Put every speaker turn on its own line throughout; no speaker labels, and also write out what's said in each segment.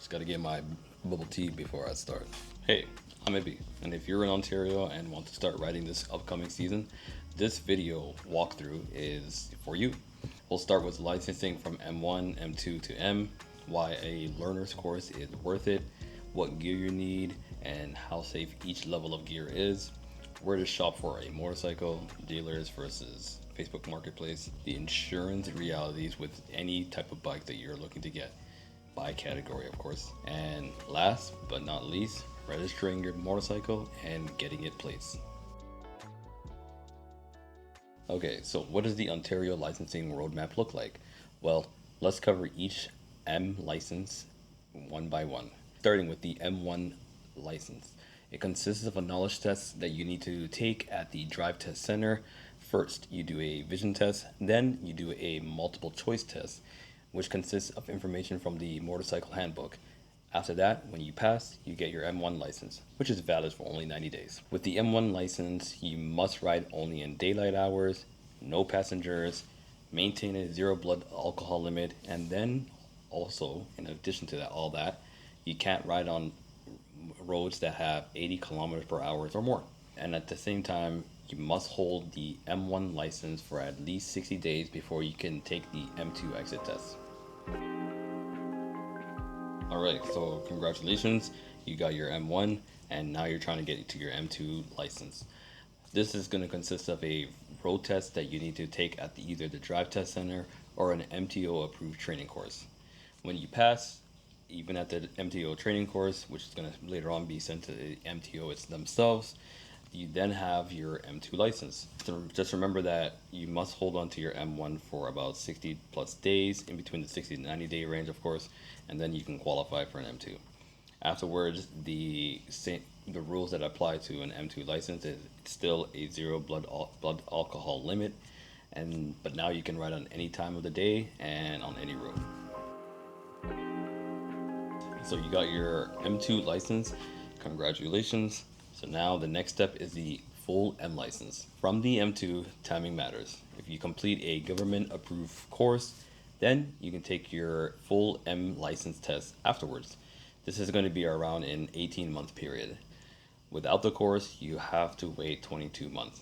Just gotta get my bubble tea before I start. Hey, I'm Ibby, and if you're in Ontario and want to start riding this upcoming season, this video walkthrough is for you. We'll start with licensing from M1, M2 to M, why a learner's course is worth it, what gear you need, and how safe each level of gear is, where to shop for a motorcycle, dealers versus Facebook Marketplace, the insurance realities with any type of bike that you're looking to get, by category, of course. And last but not least, registering your motorcycle and getting it placed. Okay, so what does the Ontario licensing roadmap look like? Well, let's cover each M license one by one. Starting with the M1 license. It consists of a knowledge test that you need to take at the drive test center. First, you do a vision test, then you do a multiple choice test, which consists of information from the motorcycle handbook. After that, when you pass, you get your M1 license, which is valid for only 90 days. With the M1 license, you must ride only in daylight hours, no passengers, maintain a zero blood alcohol limit, and then also, in addition to that, all that, you can't ride on roads that have 80 kilometers per hour or more. And at the same time, you must hold the M1 license for at least 60 days before you can take the M2 exit test. Alright, so congratulations, you got your M1 and now you're trying to get to your M2 license. This is going to consist of a road test that you need to take at either the drive test center or an MTO approved training course. When you pass, even at the MTO training course, which is going to later on be sent to the MTO themselves, you then have your M2 license. So just remember that you must hold on to your M1 for about 60 plus days, in between the 60 to 90 day range, of course, and then you can qualify for an M2. Afterwards, the rules that apply to an M2 license is still a zero blood alcohol limit, but now you can ride on any time of the day and on any road. So you got your M2 license, congratulations. So now the next step is the full M license. From the M2, timing matters. If you complete a government approved course, then you can take your full M license test afterwards. This is going to be around an 18-month period. Without the course, you have to wait 22 months.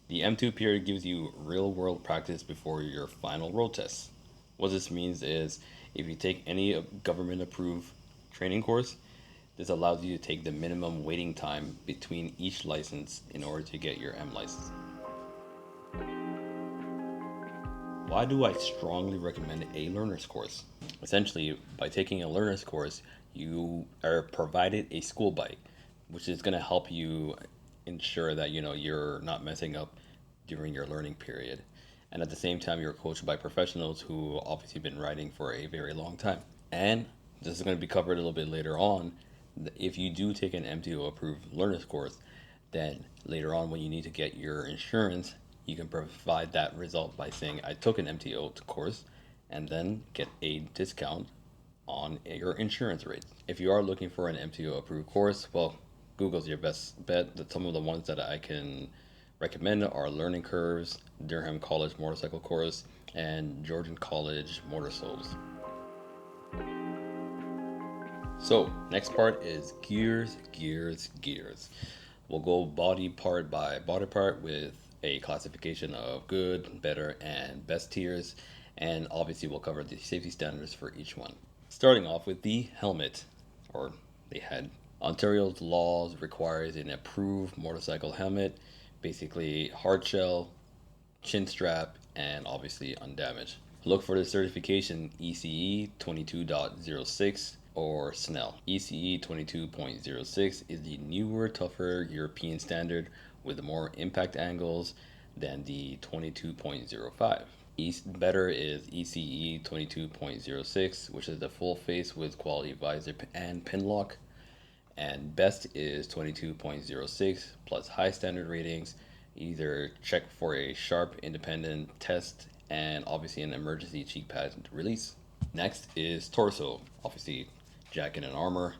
The M2 period gives you real world practice before your final road test. What this means is if you take any government approved training course, this allows you to take the minimum waiting time between each license in order to get your M license. Why do I strongly recommend a learner's course? Essentially, by taking a learner's course, you are provided a school bike, which is going to help you ensure that you're not messing up during your learning period. And at the same time, you're coached by professionals who obviously been riding for a very long time. And this is going to be covered a little bit later on. If you do take an MTO approved learner's course, then later on when you need to get your insurance, you can provide that result by saying I took an MTO course and then get a discount on your insurance rate. If you are looking for an MTO approved course, well, Google's your best bet. Some of the ones that I can recommend are Learning Curves, Durham College Motorcycle Course, and Georgian College Motor Souls. So next part is gears. We'll go body part by body part with a classification of good, better, and best tiers, and obviously we'll cover the safety standards for each one. Starting off with the helmet, or the head. Ontario's laws requires an approved motorcycle helmet, basically hard shell, chin strap, and obviously undamaged. Look for the certification ECE 22.06 or SNELL. ECE 22.06 is the newer, tougher European standard with more impact angles than the 22.05. Better is ECE 22.06, which is the full face with quality visor and pin lock. And best is 22.06 plus high standard ratings. Either check for a sharp independent test and obviously an emergency cheek pad release. Next is torso, obviously jacket and armor.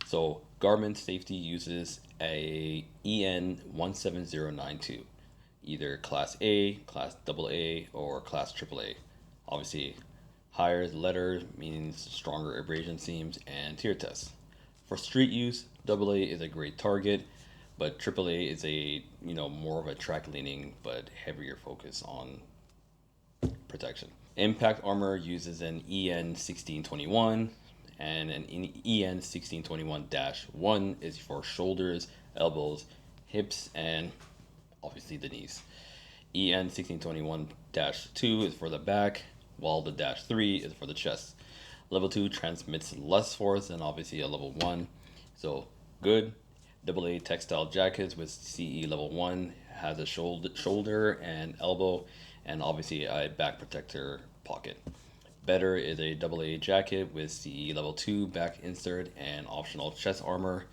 So Garmin Safety uses a EN 17092, either class A, class AA, or class AAA. Obviously Higher letter means stronger abrasion seams and tear tests. For street use, AA is a great target, but AAA is a more of a track leaning but heavier focus on protection. Impact armor uses an EN 1621, and an EN 1621-1 is for shoulders, elbows, hips, and obviously the knees. EN 1621-2 is for the back, while the -3 is for the chest. Level 2 transmits less force than obviously a level 1. So good. AA textile jackets with CE level 1 has a shoulder and elbow, and obviously a back protector pocket. Better is a AA jacket with CE level 2 back insert and optional chest armor.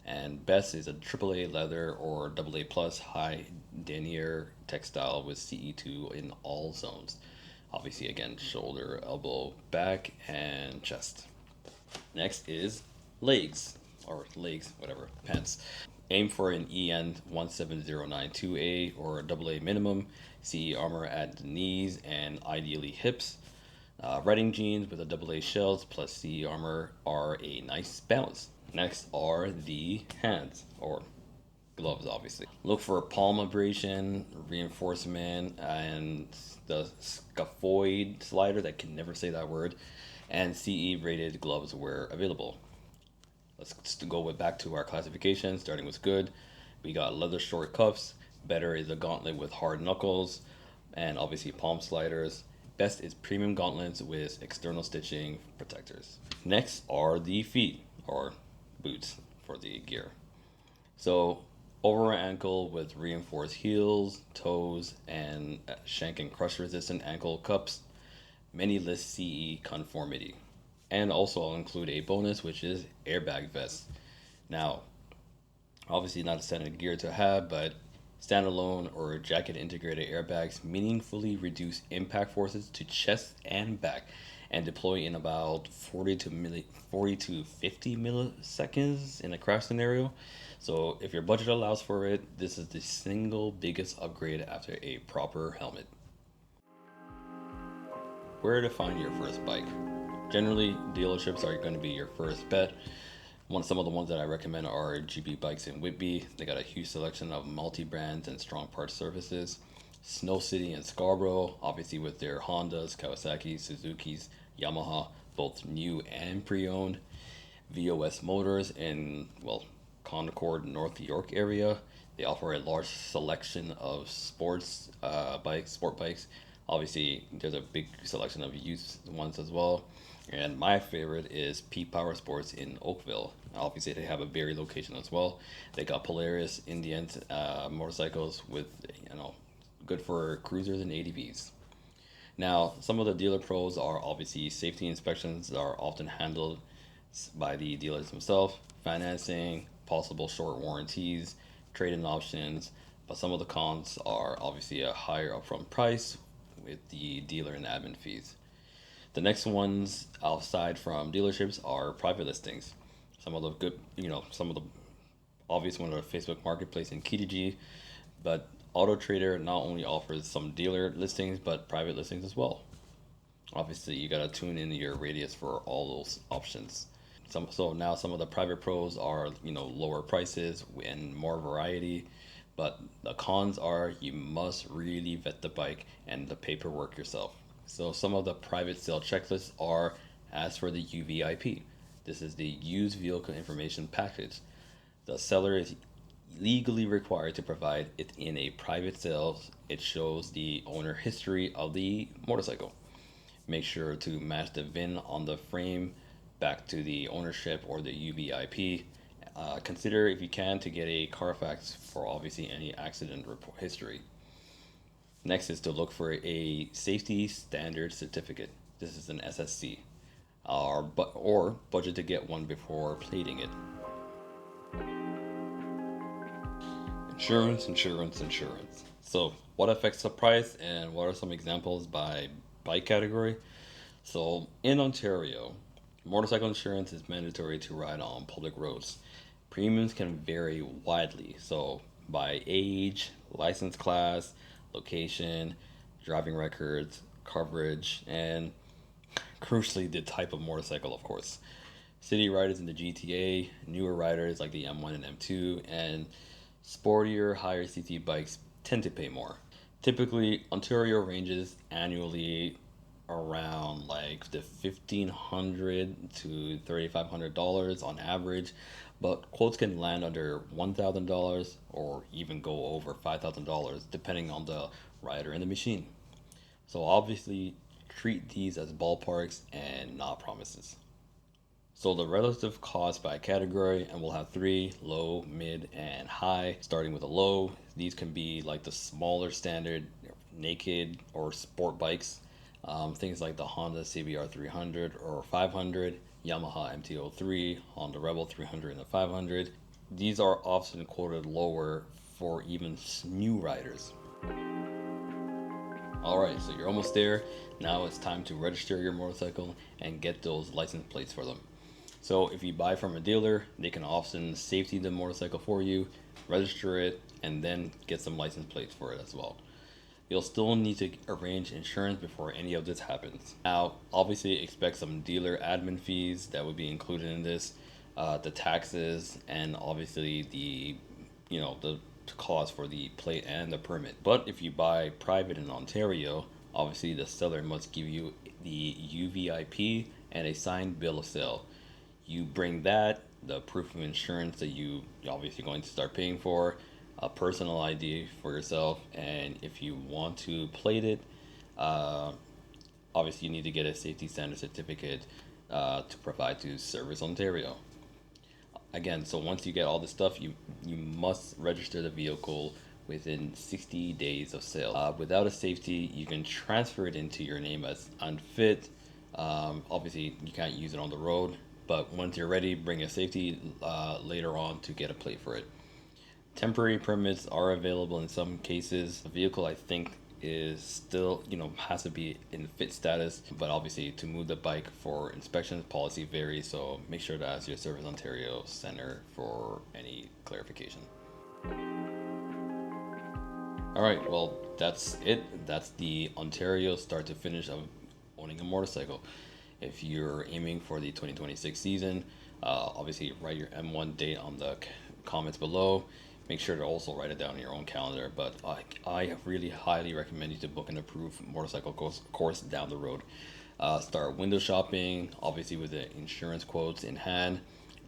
And best is a AAA leather or AA plus high denier textile with CE2 in all zones. Obviously, again, shoulder, elbow, back, and chest. Next is legs, or legs, whatever, pants. Aim for an EN 17092A or AA minimum, CE armor at the knees and ideally hips. Riding jeans with a AA shells plus CE armor are a nice balance. Next are the hands, or gloves, obviously. Look for palm abrasion, reinforcement, and the scaphoid slider, I can never say that word, and CE rated gloves where available. Let's go back to our classification, starting with good. We got leather short cuffs. Better is a gauntlet with hard knuckles, and obviously palm sliders. Best is premium gauntlets with external stitching protectors. Next are the feet, or boots for the gear. So over ankle with reinforced heels, toes, and shank and crush resistant ankle cups. Many list CE conformity. And also I'll include a bonus, which is airbag vest. Now, obviously not a standard gear to have, but standalone or jacket integrated airbags meaningfully reduce impact forces to chest and back and deploy in about 40 to 50 milliseconds in a crash scenario. So if your budget allows for it, this is the single biggest upgrade after a proper helmet. Where to find your first bike? Generally, dealerships are going to be your first bet. Some of the ones that I recommend are GB Bikes in Whitby. They got a huge selection of multi-brands and strong parts services. Snow City and Scarborough, obviously with their Hondas, Kawasaki's, Suzuki's, Yamaha, both new and pre-owned. VOS Motors in, Concord, North York area. They offer a large selection of sport bikes. Obviously, there's a big selection of youth ones as well. And my favorite is Pete Power Sports in Oakville. Obviously, they have a Barrie location as well. They got Polaris Indian motorcycles with, good for cruisers and ATVs. Now, some of the dealer pros are obviously safety inspections that are often handled by the dealers themselves, financing, possible short warranties, trade-in options. But some of the cons are obviously a higher upfront price with the dealer and admin fees. The next ones outside from dealerships are private listings. Some of the good, some of the obvious ones are Facebook Marketplace and KTG, but Auto Trader not only offers some dealer listings but private listings as well. Obviously, you gotta tune in your radius for all those options. So now some of the private pros are lower prices and more variety, but the cons are you must really vet the bike and the paperwork yourself. So some of the private sale checklists are as for the UVIP. This is the used vehicle information package. The seller is legally required to provide it in a private sale. It shows the owner history of the motorcycle. Make sure to match the VIN on the frame back to the ownership or the UVIP. Consider if you can to get a Carfax for obviously any accident report history. Next is to look for a safety standard certificate. This is an SSC, or budget to get one before plating it. Insurance. So what affects the price and what are some examples by bike category? So in Ontario, motorcycle insurance is mandatory to ride on public roads. Premiums can vary widely, so by age, license class, location, driving records, coverage, and crucially the type of motorcycle, of course. City riders in the GTA, newer riders like the M1 and M2, and sportier, higher CT bikes tend to pay more. Typically, Ontario ranges annually around like the $1,500 to $3,500 on average, but quotes can land under $1,000 or even go over $5,000 depending on the rider and the machine. So obviously, treat these as ballparks and not promises. So the relative cost by category, and we'll have three: low, mid, and high. Starting with a low, these can be like the smaller standard naked or sport bikes. Things like the Honda CBR 300 or 500, Yamaha MT-03, Honda Rebel 300 and the 500. These are often quoted lower for even new riders. Alright, so you're almost there. Now it's time to register your motorcycle and get those license plates for them. So if you buy from a dealer, they can often safety the motorcycle for you, register it, and then get some license plates for it as well. You'll still need to arrange insurance before any of this happens. Now, obviously expect some dealer admin fees that would be included in this, the taxes, and obviously the cost for the plate and the permit. But if you buy private in Ontario, obviously the seller must give you the UVIP and a signed bill of sale. You bring that, the proof of insurance that you obviously going to start paying for, a personal ID for yourself, and if you want to plate it, uh, obviously you need to get a safety standard certificate to provide to Service Ontario. Again, so once you get all this stuff, you must register the vehicle within 60 days of sale. Without a safety, you can transfer it into your name as unfit. Obviously, you can't use it on the road, but once you're ready, bring a safety later on to get a plate for it. Temporary permits are available in some cases. The vehicle, I think, is still, has to be in fit status, but obviously to move the bike for inspection policy varies, so make sure to ask your Service Ontario Center for any clarification. All right, well, that's it. That's the Ontario start to finish of owning a motorcycle. If you're aiming for the 2026 season, obviously write your M1 date on the comments below. Make sure to also write it down in your own calendar. But I really highly recommend you to book an approved motorcycle course down the road. Start window shopping, obviously with the insurance quotes in hand.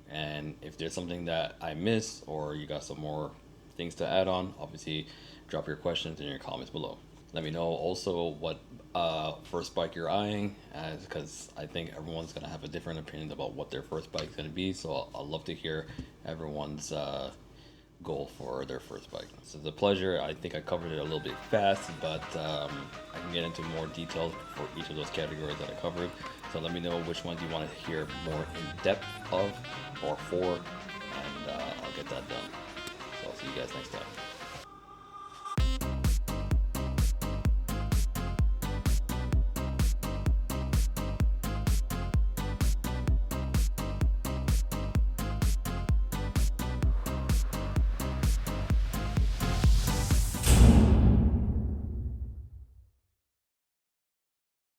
And if there's something that I miss or you got some more things to add on, obviously drop your questions in your comments below. Let me know also what first bike you're eyeing, because I think everyone's going to have a different opinion about what their first bike is going to be. So I'd love to hear everyone's goal for their first bike. So it's a pleasure. I think I covered it a little bit fast, but I can get into more details for each of those categories that I covered. So let me know which ones you want to hear more in depth of or for, and I'll get that done. So I'll see you guys next time.